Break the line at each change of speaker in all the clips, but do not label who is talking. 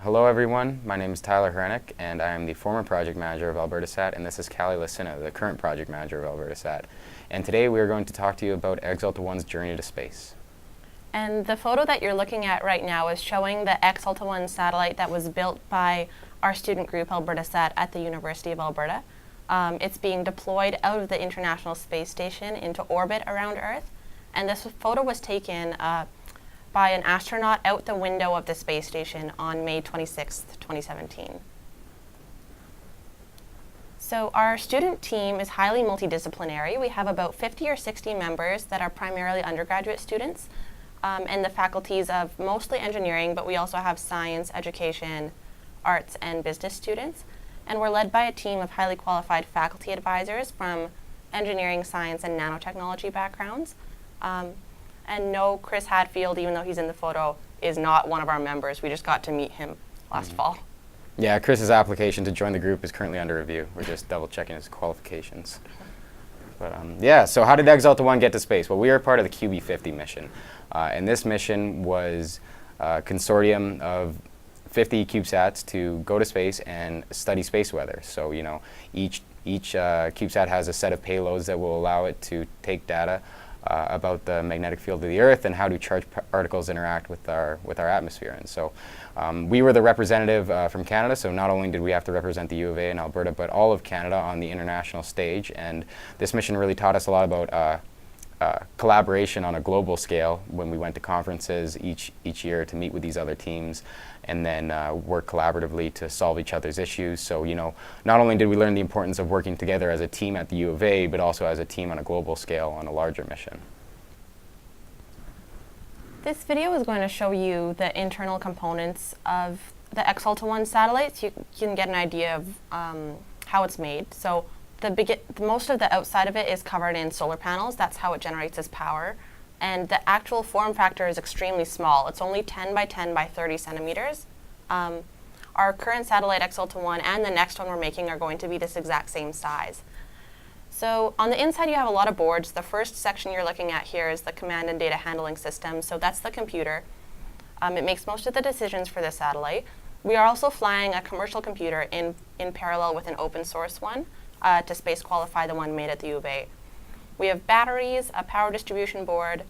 Hello everyone, my name is Hyrynyk and I am the former project manager of AlbertaSat, and this is Callie, Lissinna, the current project manager of AlbertaSat. And today we are going to talk to you about Ex-Alta 1's journey to space.
And the photo that you're looking at right now is showing the Ex-Alta 1 satellite that was built by our student group, AlbertaSat, at the University of Alberta. It's being deployed out of the International Space Station into orbit around Earth. And this photo was taken by an astronaut out the window of the space station on May 26, 2017. So our student team is highly multidisciplinary. We have about 50 or 60 members that are primarily undergraduate students and the faculties of mostly engineering, but we also have science, education, arts, and business students. And we're led by a team of highly qualified faculty advisors from engineering, science, and nanotechnology backgrounds. And no, Chris Hadfield, even though he's in the photo, is not one of our members. We just got to meet him last fall.
Yeah, Chris's application to join the group is currently under review. We're just double checking his qualifications. But yeah, so how did Ex-Alta 1 get to space? Well, we are part of the QB50 mission. And this mission was a consortium of 50 CubeSats to go to space and study space weather. So, you know, each CubeSat has a set of payloads that will allow it to take data about the magnetic field of the Earth and how do charged particles interact with our atmosphere. And so we were the representative from Canada, so not only did we have to represent the U of A in Alberta, but all of Canada on the international stage. And this mission really taught us a lot about collaboration on a global scale when we went to conferences each year to meet with these other teams and then work collaboratively to solve each other's issues. So, you know, not only did we learn the importance of working together as a team at the U of A, but also as a team on a global scale on a larger mission.
This video is going to show you the internal components of the Ex-Alta 1 satellites. You can get an idea of how it's made. So most of the outside of it is covered in solar panels. That's how it generates its power. And the actual form factor is extremely small. It's only 10 by 10 by 30 centimeters. Our current satellite, Ex-Alta 1, and the next one we're making are going to be this exact same size. So on the inside, you have a lot of boards. The first section you're looking at here is the command and data handling system. So that's the computer. It makes most of the decisions for the satellite. We are also flying a commercial computer in parallel with an open source one to space qualify the one made at the U of A. We have batteries, a power distribution board,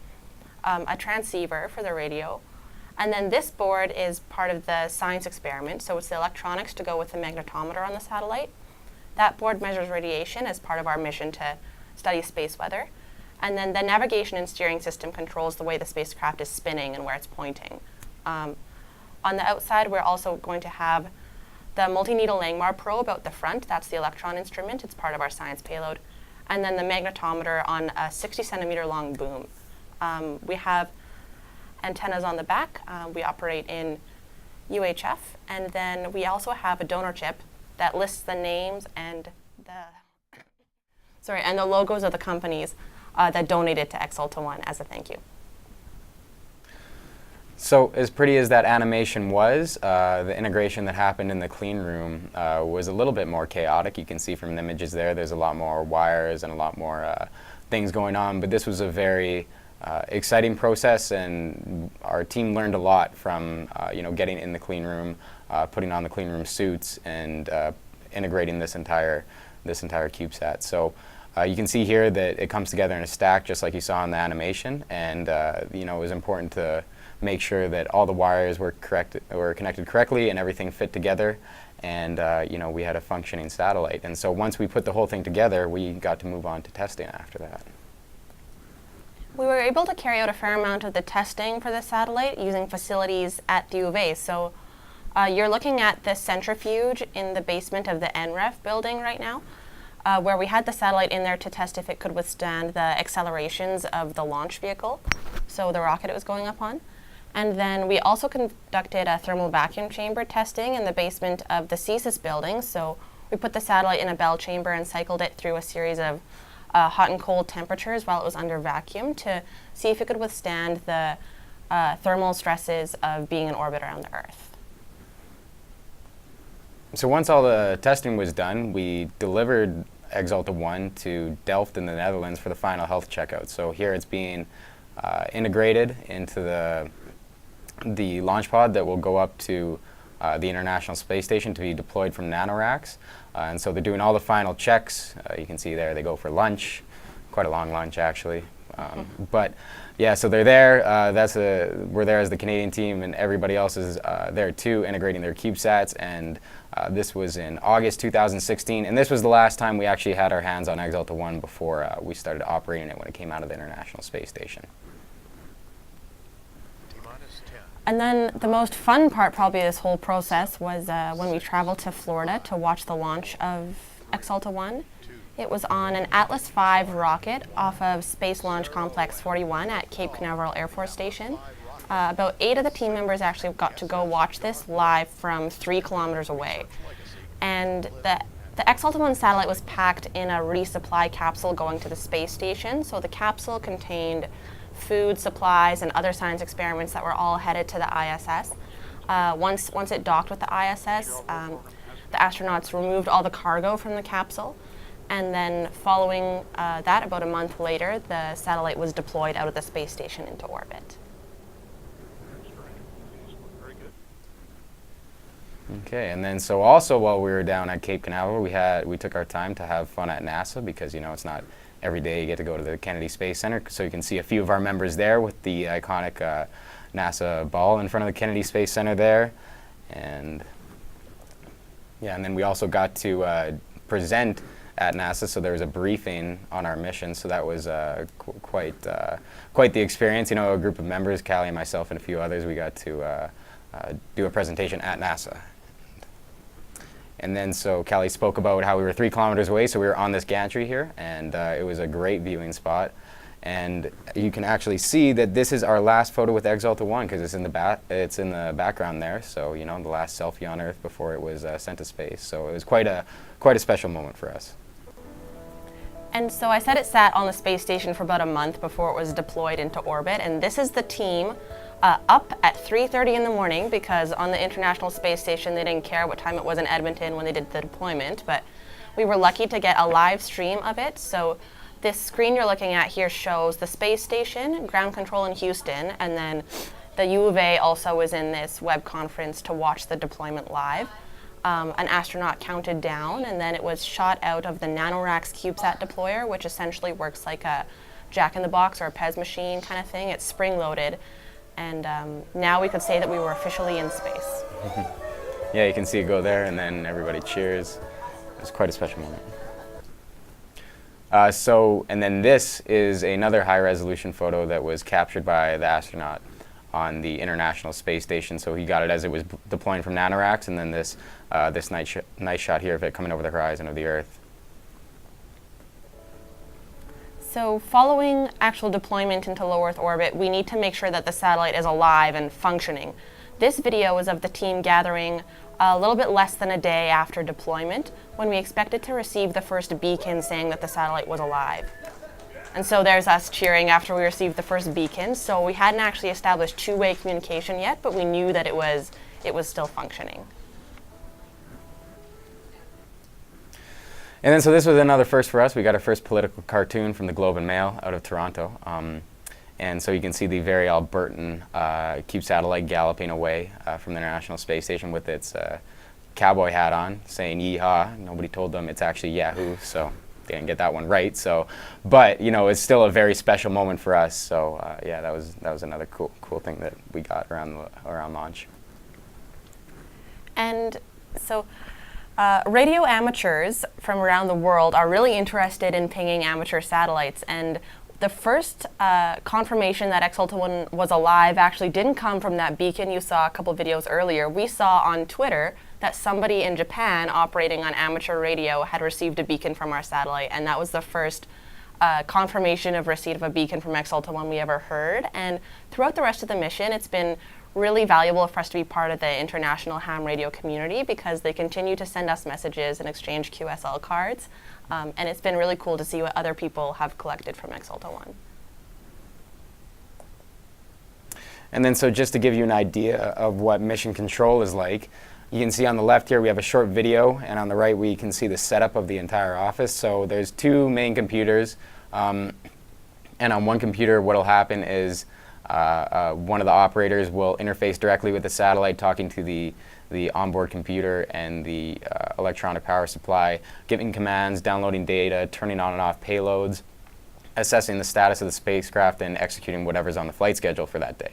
a transceiver for the radio, and then this board is part of the science experiment, so it's the electronics to go with the magnetometer on the satellite. That board measures radiation as part of our mission to study space weather, and then the navigation and steering system controls the way the spacecraft is spinning and where it's pointing. On the outside, we're also going to have the multi-needle Langmuir probe out the front. That's the electron instrument. It's part of our science payload. And then the magnetometer on a 60 centimeter long boom. We have antennas on the back. We operate in UHF. And then we also have a donor chip that lists the names and the logos of the companies that donated to Ex-Alta 1 as a thank you.
So as pretty as that animation was, the integration that happened in the clean room was a little bit more chaotic. You can see from the images there's a lot more wires and a lot more things going on, but this was a very exciting process, and our team learned a lot from you know, getting in the clean room, putting on the clean room suits, and integrating this entire CubeSat. So you can see here that it comes together in a stack just like you saw in the animation, and you know, it was important to make sure that all the wires were connected correctly and everything fit together, and you know, we had a functioning satellite. And so once we put the whole thing together, we got to move on to testing after that.
We were able to carry out a fair amount of the testing for the satellite using facilities at the U of A. So you're looking at the centrifuge in the basement of the NREF building right now, where we had the satellite in there to test if it could withstand the accelerations of the launch vehicle, so the rocket it was going up on. And then we also conducted a thermal vacuum chamber testing in the basement of the CSIS building. So we put the satellite in a bell chamber and cycled it through a series of hot and cold temperatures while it was under vacuum to see if it could withstand the thermal stresses of being in orbit around the Earth.
So once all the testing was done, we delivered Ex-Alta 1 to Delft in the Netherlands for the final health checkout. So here it's being integrated into the launch pod that will go up to the International Space Station to be deployed from nanoracks. And so they're doing all the final checks. You can see there they go for lunch, quite a long lunch actually. But yeah, so they're there. We're there as the Canadian team, and everybody else is there too, integrating their CubeSats. And this was in August 2016, and this was the last time we actually had our hands on Ex-Alta 1 before we started operating it when it came out of the International Space Station.
And then the most fun part probably of this whole process was when we traveled to Florida to watch the launch of Ex-Alta 1. It was on an Atlas V rocket off of Space Launch Complex 41 at Cape Canaveral Air Force Station. About 8 of the team members actually got to go watch this live from 3 kilometers away. And the Ex-Alta 1 satellite was packed in a resupply capsule going to the space station. So the capsule contained food, supplies, and other science experiments that were all headed to the ISS. Once it docked with the ISS, the astronauts removed all the cargo from the capsule. And then following that, about a month later, the satellite was deployed out of the space station into orbit.
Okay, and then so also while we were down at Cape Canaveral, we took our time to have fun at NASA, because it's not every day you get to go to the Kennedy Space Center. So you can see a few of our members there with the iconic NASA ball in front of the Kennedy Space Center there. And yeah, and then we also got to present at NASA, so there was a briefing on our mission, so that was quite the experience. A group of members, Callie and myself and a few others, we got to do a presentation at NASA. And then so Callie spoke about how we were 3 kilometers away, so we were on this gantry here, and it was a great viewing spot. And you can actually see that this is our last photo with Ex-Alta 1, because it's in the background there. So the last selfie on Earth before it was sent to space. So it was quite a special moment for us.
And so I said it sat on the space station for about a month before it was deployed into orbit. And this is the team up at 3:30 in the morning, because on the International Space Station they didn't care what time it was in Edmonton when they did the deployment. But we were lucky to get a live stream of it. So this screen you're looking at here shows the space station, ground control in Houston, and then the U of A also was in this web conference to watch the deployment live. An astronaut counted down, and then it was shot out of the NanoRacks CubeSat deployer, which essentially works like a jack-in-the-box or a Pez machine kind of thing. It's spring-loaded, and now we could say that we were officially in space.
Yeah, you can see it go there, and then everybody cheers. It was quite a special moment. And then this is another high-resolution photo that was captured by the astronaut on the International Space Station. So he got it as it was deploying from nanoracks, and then this nice shot here of it coming over the horizon of the Earth.
So following actual deployment into low Earth orbit, we need to make sure that the satellite is alive and functioning. This video is of the team gathering a little bit less than a day after deployment, when we expected to receive the first beacon saying that the satellite was alive. And so there's us cheering after we received the first beacon. So we hadn't actually established two-way communication yet, but we knew that it was still functioning.
And then so this was another first for us. We got our first political cartoon from the Globe and Mail out of Toronto. And so you can see the very Albertan cube satellite galloping away from the International Space Station with its cowboy hat on, saying "Yeehaw." Nobody told them it's actually Yahoo, so they didn't get that one right. So, but it's still a very special moment for us. So yeah, that was another cool thing that we got around launch.
And so radio amateurs from around the world are really interested in pinging amateur satellites, and the first confirmation that Ex-Alta 1 was alive actually didn't come from that beacon you saw a couple videos earlier. We saw on Twitter that somebody in Japan operating on amateur radio had received a beacon from our satellite, and that was the first confirmation of receipt of a beacon from Ex-Alta 1 we ever heard. And throughout the rest of the mission, it's been really valuable for us to be part of the international ham radio community, because they continue to send us messages and exchange QSL cards. And it's been really cool to see what other people have collected from Ex-Alta 1.
And then so just to give you an idea of what mission control is like, you can see on the left here we have a short video, and on the right we can see the setup of the entire office. So there's 2 main computers, and on one computer what will happen is one of the operators will interface directly with the satellite, talking to the the onboard computer and the electronic power supply, giving commands, downloading data, turning on and off payloads, assessing the status of the spacecraft, and executing whatever's on the flight schedule for that day.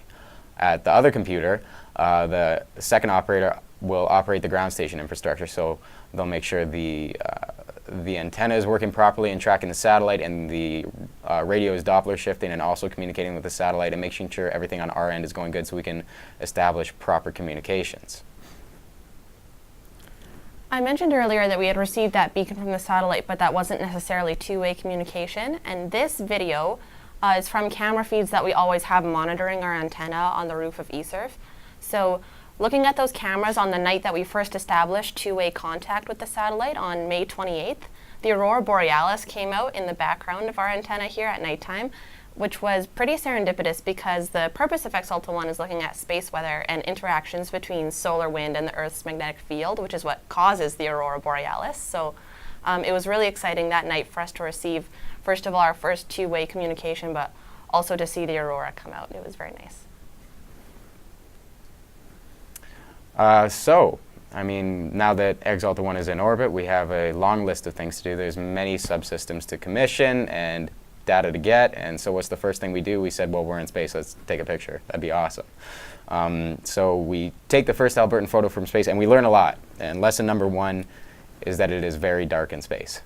At the other computer, the second operator will operate the ground station infrastructure, so they'll make sure the antenna is working properly and tracking the satellite, and the radio is Doppler shifting and also communicating with the satellite and making sure everything on our end is going good so we can establish proper communications.
I mentioned earlier that we had received that beacon from the satellite, but that wasn't necessarily two-way communication. And this video is from camera feeds that we always have monitoring our antenna on the roof of eSurf. So looking at those cameras on the night that we first established two-way contact with the satellite on May 28th, the aurora borealis came out in the background of our antenna here at nighttime, which was pretty serendipitous because the purpose of Ex-Alta 1 is looking at space weather and interactions between solar wind and the Earth's magnetic field, which is what causes the aurora borealis. So it was really exciting that night for us to receive, first of all, our first two-way communication, but also to see the aurora come out. It was very nice.
I mean, now that Ex-Alta 1 is in orbit, we have a long list of things to do. There's many subsystems to commission and data to get, and so what's the first thing we do? We said, well, we're in space, let's take a picture. That'd be awesome. So we take the first Albertan photo from space, and we learn a lot. And lesson number 1 is that it is very dark in space.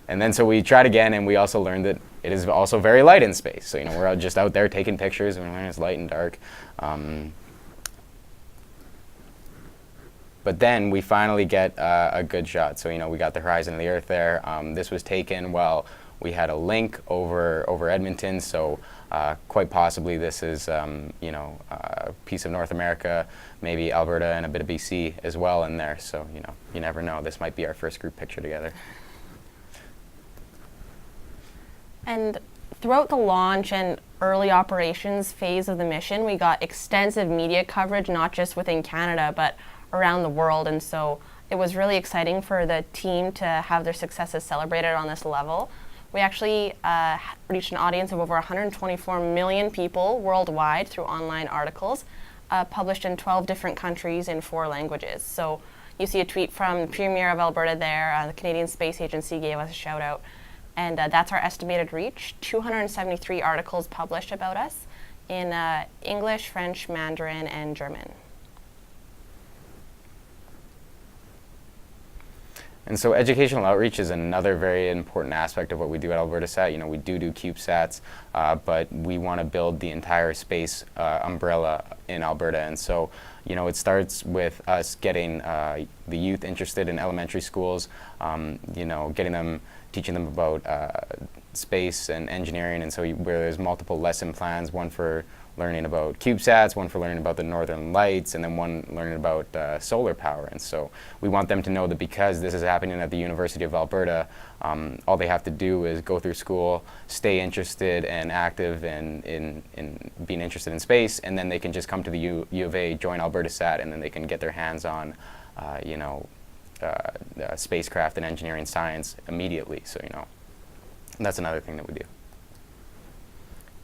And then so we tried again, and we also learned that it is also very light in space. So, we're just out there taking pictures, and it's light and dark. But then we finally get a good shot. So, we got the horizon of the Earth there. This was taken while we had a link over Edmonton. So quite possibly this is, a piece of North America, maybe Alberta and a bit of BC as well in there. So, you never know. This might be our first group picture together.
And throughout the launch and early operations phase of the mission, we got extensive media coverage, not just within Canada, but around the world. And so it was really exciting for the team to have their successes celebrated on this level. We actually reached an audience of over 124 million people worldwide through online articles published in 12 different countries in 4 languages. So you see a tweet from the Premier of Alberta there. The Canadian Space Agency gave us a shout out. And that's our estimated reach. 273 articles published about us in English, French, Mandarin, and German.
And so educational outreach is another very important aspect of what we do at AlbertaSat. We do CubeSats, but we want to build the entire space umbrella in Alberta. And so, it starts with us getting the youth interested in elementary schools, teaching them about space and engineering. And so where there's multiple lesson plans, one for learning about CubeSats, one for learning about the Northern Lights, and then one learning about solar power. And so we want them to know that because this is happening at the University of Alberta, all they have to do is go through school, stay interested and active in being interested in space, and then they can just come to the U of A, join AlbertaSat, and then they can get their hands on, spacecraft and engineering science immediately. So, that's another thing that we do.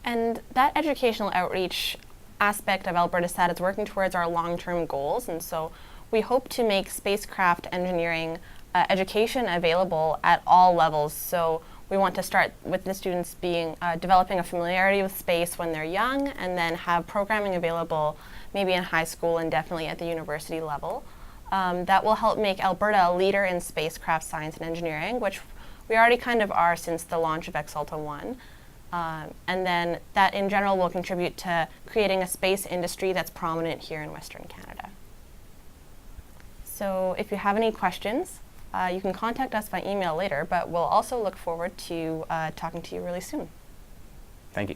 And that educational outreach aspect of AlbertaSat is working towards our long-term goals. And so we hope to make spacecraft engineering education available at all levels. So we want to start with the students developing a familiarity with space when they're young, and then have programming available maybe in high school and definitely at the university level. That will help make Alberta a leader in spacecraft science and engineering, which we already kind of are since the launch of Ex-Alta 1. And then that in general will contribute to creating a space industry that's prominent here in Western Canada. So if you have any questions, you can contact us by email later, but we'll also look forward to talking to you really soon.
Thank you.